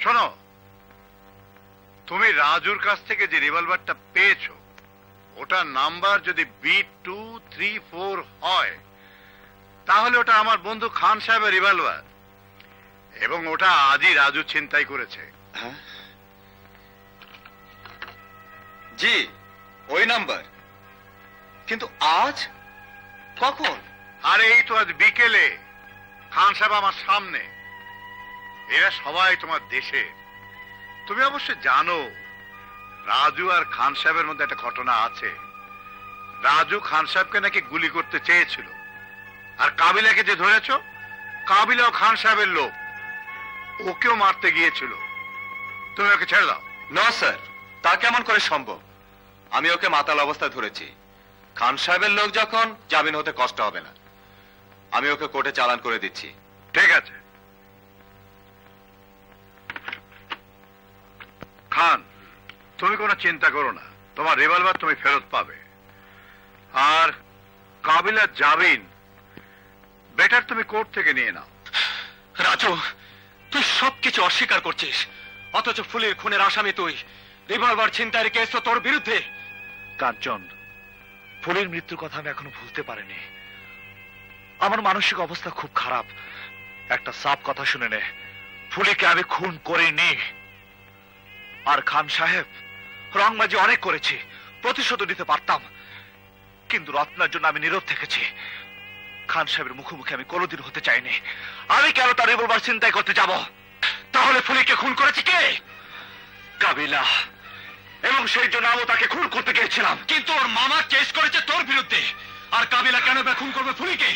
শোনো, তুমি রাজুর কাছ থেকে যে রিভলভারটা পেয়েছো ওটার নাম্বার যদি B234 হয় তাহলে ওটা আমার বন্ধু খান সাহেবের রিভলভার, এবং ওটা আজই রাজু ছিনতাই করেছে। জি, ওই নাম্বার। কিন্তু আজ কখন? আরে এই তো আজ বিকেলে। খান সাহেব আমার সামনে। এরা সবাই তোমার দেশের। তুমি অবশ্য জানো রাজু আর খান সাহেবের মধ্যে একটা ঘটনা আছে। রাজু খান সাহেবকে নাকি গুলি করতে চেয়েছিল, আর কাবিলাকে যে ধরেছ, কাবিলাও খান সাহেবের লোক, ওকেও মারতে গিয়েছিল। তুমি ওকে ছেড়ে দাও। না স্যার, তা কেমন করে সম্ভব? আমি ওকে মাতাল অবস্থায় ধরেছি। খান সাহেবের লোক যখন, জামিন হতে কষ্ট হবে না। আমি ওকে কোর্টে চালান করে দিচ্ছি। ঠিক আছে। খান, তুমি কোনো চিন্তা করো না, তোমার রিভলভার তুমি ফেরত পাবে। আর কাবিলার জামিন বেটার তুমি কোর্ট থেকে নিয়ে নাও। রাজু, তুই সবকিছু অস্বীকার করছিস, অথচ ফুলের খুনের আসামি তুই। রিভলভার ছিনতাইয়ের কেস তো তোর বিরুদ্ধে। কাঞ্চন, ফুলের মৃত্যুর কথা আমি এখনো ভুলতে পারিনি। আমার মানসিক অবস্থা খুব খারাপ। একটা সাফ কথা শুনে নে, ফুলিকে আমি খুন করিনি। আর খান সাহেব, রংবাজি অনেক করেছি, প্রতিশোধ নিতে পারতাম, কিন্তু রত্নার জন্য আমি নীরব থেকেছি। খান সাহেবের মুখোমুখি আমি কোনোদিন হতে চাইনি। আমি কেন তার রিভলভার চিন্তাই করতে যাব? তাহলে ফুলিকে খুন করেছি কে? কাবিলা। এবং সেই জন্য আমি তাকে খুন করতে গিয়েছিলাম। কিন্তু ওর মামা কেস করেছে তোর বিরুদ্ধে। আর কাবিলা কেন খুন করবে ফুলিকে?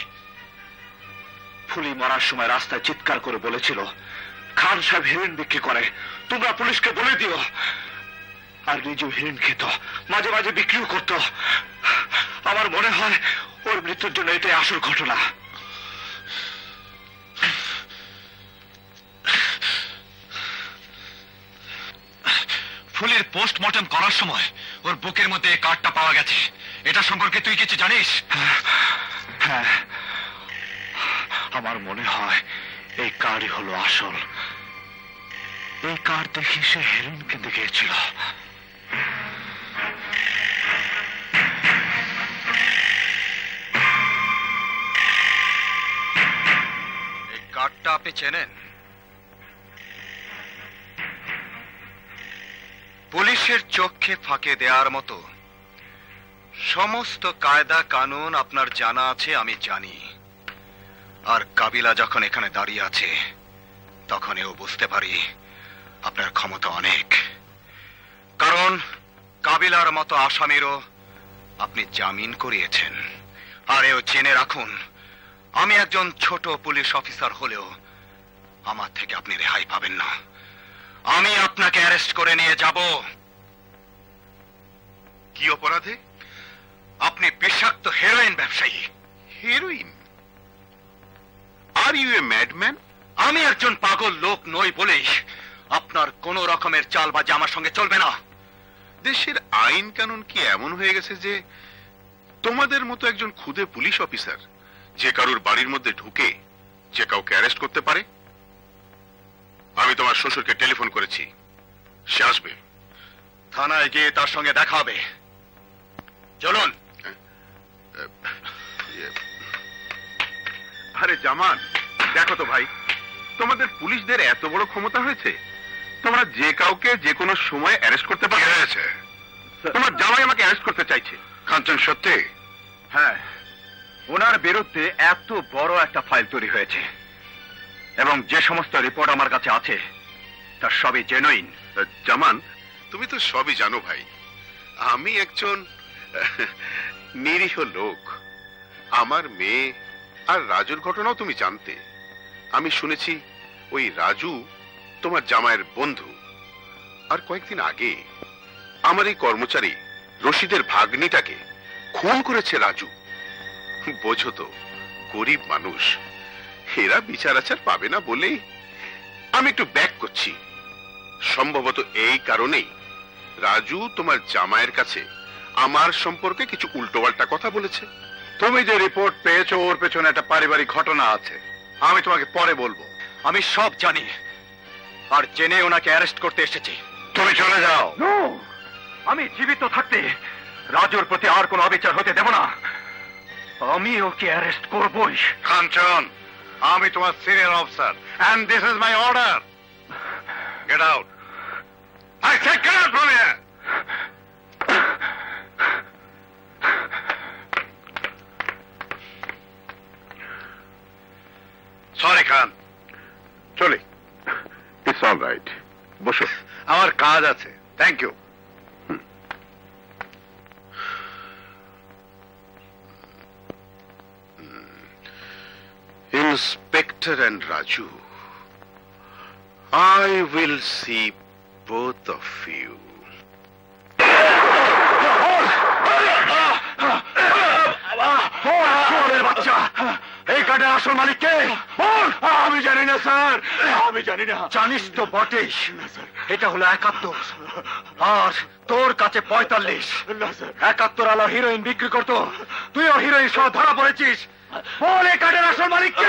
ফুলি মরার সময় রাস্তায় চিৎকার করে বলেছিল খান সাহেব হিরোইন বিক্রি করে, তোমরা পুলিশকে বলে দিও। আর নিজেও হিরোইন খেত, মাঝে মাঝে বিক্রিও করত। আমার মনে হয় ওর মৃত্যুর জন্য এটাই আসল ঘটনা। ফুলের পোস্টমর্টম করার সময় ওর বুকের মধ্যে কার্ডটা পাওয়া গেছে। এটা সম্পর্কে তুই কিছু জানিস? হ্যাঁ, আমার মনে হয় এই কার্ডই হলো আসল। এই কার্ড দেখে সে হেরোইন কিনতে গিয়েছিল। এই কার্ডটা আপনি চেনেন? পুলিশের চোখে ফাঁকে দেওয়ার মতো সমস্ত কায়দা কানুন আপনার জানা আছে, আমি জানি। আর কাবিলা যখন এখানে দাঁড়িয়ে আছে তখন এও বুঝতে পারি আপনার ক্ষমতা অনেক। কারণ কাবিলার মতো আসামিরও আপনি জামিন করিয়েছেন। আর এও জেনে রাখুন, আমি একজন ছোট পুলিশ অফিসার হলেও আমার থেকে আপনি রেহাই পাবেন না। আমি আপনাকে অ্যারেস্ট করে নিয়ে যাব। কি অপরাধে? আপনি বিষাক্ত হেরোইন ব্যবসায়ী। Heroin? Are you a madman? আমি একজন পাগল লোক নই বলেই আপনার কোন রকমের চালবাজি আমার সঙ্গে চলবে না। দেশের আইন কানুন কি এমন হয়ে গেছে যে তোমাদের মতো একজন খুদে পুলিশ অফিসার যে কারুর বাড়ির মধ্যে ঢুকে যে কাউকে অ্যারেস্ট করতে পারে? আমি তোমার শ্বশুরকে টেলিফোন করেছি, সে আসবে। থানায় গিয়ে তার সঙ্গে দেখা হবে। চলুন। আরে জামান, দেখো তো ভাই, তোমাদের পুলিশদের এত বড় ক্ষমতা হয়েছে, তোমরা যে কাউকে যে কোনো সময় অ্যারেস্ট করতে পারো। তোমার জামাই আমাকে অ্যারেস্ট করতে চাইছে। কাঞ্চন, সত্যি? হ্যাঁ, ওনার বিরুদ্ধে এত বড় একটা ফাইল তৈরি হয়েছে এবং যে সমস্ত রিপোর্ট আমার কাছে আছে তার সবই জেনুইন। জামান, তুমি তো সবই জানো ভাই। আমি একজন নিরীহ লোক। আমার মেয়ে আর রাজুর ঘটনাও তুমি জানতে। আমি শুনেছি ওই রাজু তোমার জামাইয়ের বন্ধু। আর কয়েকদিন আগে আমার এই কর্মচারী রশিদের ভাগ্নিটাকে খুন করেছে রাজু। বোঝো তো, গরিব মানুষ, এরা বিচার আচার পাবে না বলেই আমি একটু ব্যাক করছি। সম্ভবত এই কারণেই রাজু তোমার জামাইয়ের কাছে আমার সম্পর্কে কিছু উল্টোপাল্টা কথা বলেছে। তুমি যে রিপোর্ট পেয়েছো ওর পেছনে একটা পারিবারিক ঘটনা আছে, আমি তোমাকে পরে বলবো। আমি সব জানি। আর জেনে ওনাকে অ্যারেস্ট করতে এসেছি। তুমি চলে যাও। আমি জীবিত থাকতে রাজুর প্রতি আর কোনো অবিচার হতে দেব না। আমি ওকে অ্যারেস্ট করবই। কাঞ্চন, আমি তোমার senior officer and this is my order. Get out. I say get out from here. Sorry Khan, চলি। ইটস অল রাইট, বসো। আমার কাজ আছে। Thank you. Inspector and Raju, I will see both of you. বাচ্চা, এই কার্ডের আসল মালিক কে? আমি জানি না স্যার, আমি জানি না। জানিস তো বটেই, এটা হলো 71 আর তোর কাছে 45। 71 আলো হিরোইন বিক্রি করতো, তুইও হিরোইন সহ ধরা পড়েছিস। বল এই কার্ডের আসল মালিক কে?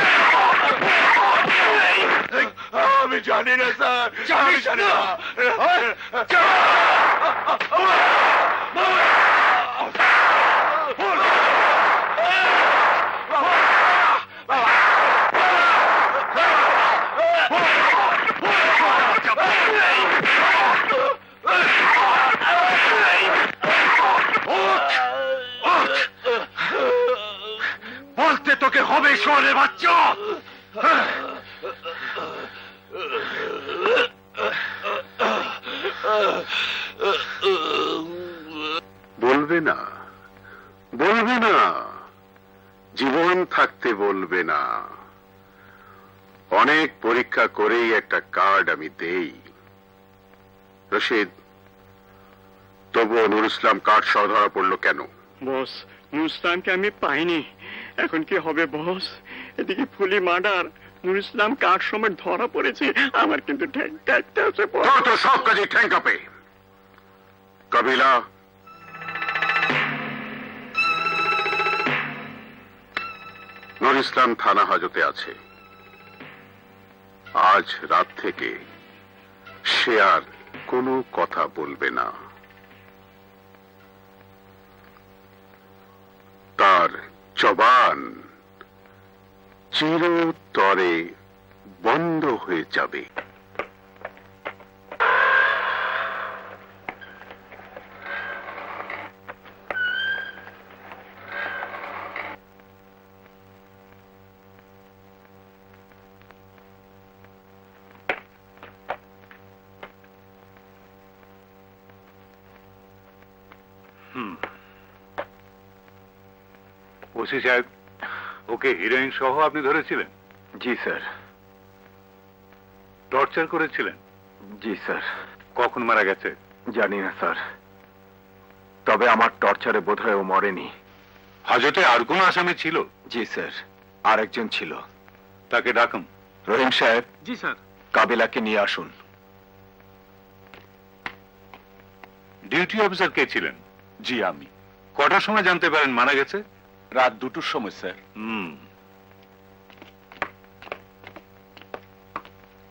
আমি জানি না স্যার, আমি জানি না। বলতে তোকে হবে শহরের বাচ্চা। বলবে না, বলবে না, জীবন থাকতে বলবে না। অনেক পরীক্ষা করেই একটা কার্ড আমি দেই। রশিদ, তবুও নুর ইসলাম কার্ড সহ ধরা পড়লো কেন? বস, নুর ইসলামকে আমি পাইনি। এখন কি হবে বস? এদিকে ফুলি মার্ডার, নুর ইসলাম কাঠ সময় ধরা পড়েছে। আমার কিন্তু ঠ্যাং কাটতে আছে বস। তোর তো সব কাজে ঠ্যাং কাঁপে। কাবিলা, নুর ইসলাম থানা হাজতে আছে। আজ রাত থেকে সে আর কোনো কথা বলবে না। তার জবান চিরতরে বন্ধ হয়ে যাবে। ওসি সাহেব, ওকে হিরোইন সহ আপনি ধরেছিলেন? জি স্যার। টর্চার করেছিলেন? জি স্যার। কখন মারা গেছে? জানি না স্যার, তবে আমার টর্চারে বোধহয় ও মরেনি। হাজতে আর কোন আসামি ছিল? জি স্যার, আর একজন ছিল। তাকে ডাকুন। রহিম সাহেব, জি স্যার। কাবিলাকে নিয়ে আসুন। ডিউটি অফিসার কে ছিলেন? জি আমি। কটার সময় জানতে পারেন মারা গেছে? রাত 2টোর সময় স্যার।